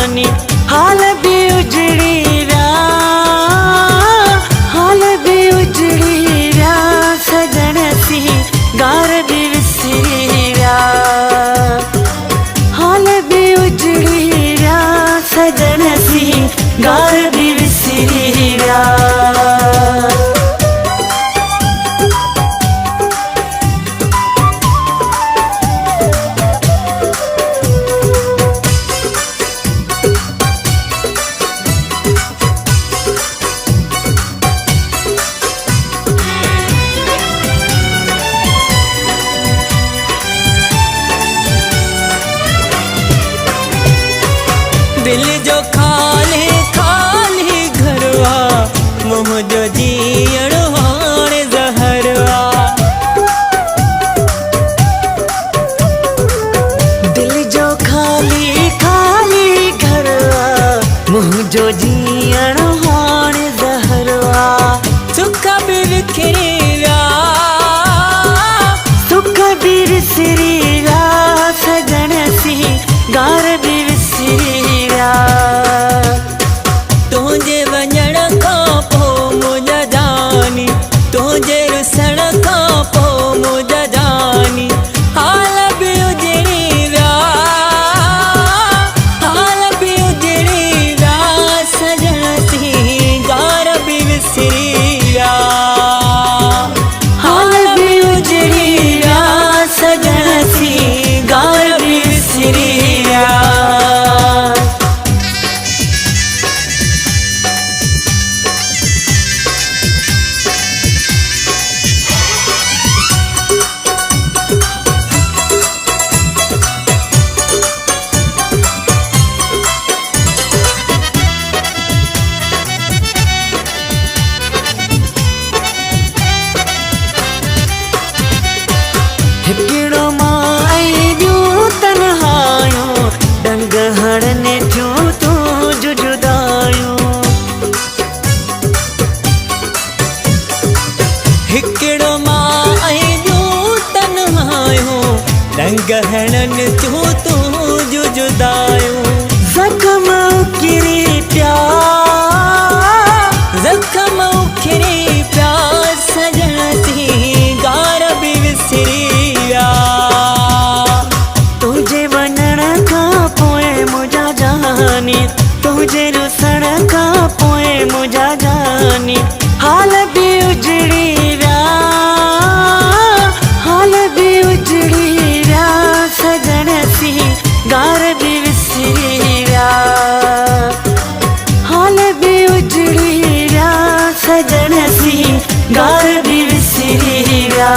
जानी। हाल भी उजड़ी व्या, हाल भी उजड़ी व्या, सजन सी गार भी विसरी व्या। हाल भी उजड़ी व्या, सजन सी गार भी विसरी व्या। दिल जो खाली खाली घरवा, मुँह जो जीअण हाणे ज़हरवा। दिल जो खाली खाली घरवा, मुँह जो जीअण हाणे ज़हरवा। सुख भी विखरी व्या, सुख भी विसरी व्या, सजन सी गार भी विसरी व्या। तुंहिंजे वञण खां पोइ मुंहिंजा जानी, तुंहिंजे रुसण खां पोइ मुंहिंजा जानी। हाल बि उजड़ी व्या, हाल बि उजड़ी व्या, सजन सी गार भी विसरी व्या। हाल बि उजड़ी व्या, सजन सी गार भी विसरी व्या। हिकिड़ो मां ऐं ॿियूं तन्हायूं, डंग हड़ने थियूं तूं जुदायूं। हिकिड़ो मां ऐं ॿियूं तन्हायूं, डंग हड़नि थियूं तूं जुदायूं। ज़ख़्म उकिरी पिया, ज़ख़्म उकिरी पिया, सजन सी गार भी विसरी व्या। तुंहिंजे वञण खां पोइ मुंहिंजा जानी, तुंहिंजे रुसण खां पोइ मुंहिंजा जानी। हाल भी उजड़ी व्या, हाल भी उजड़ी व्या, सजन सी गार भी विसरी व्या। हाल भी उजड़ी व्या, सजन सी गार भी विसरी व्या।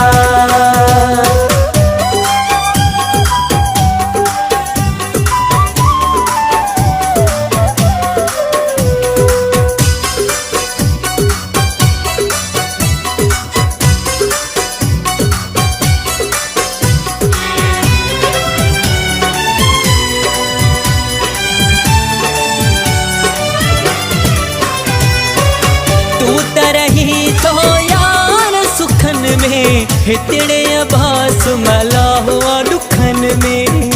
तू त रही तो यार सुखन में, हितड़े अभास मला हुआ दुखन में।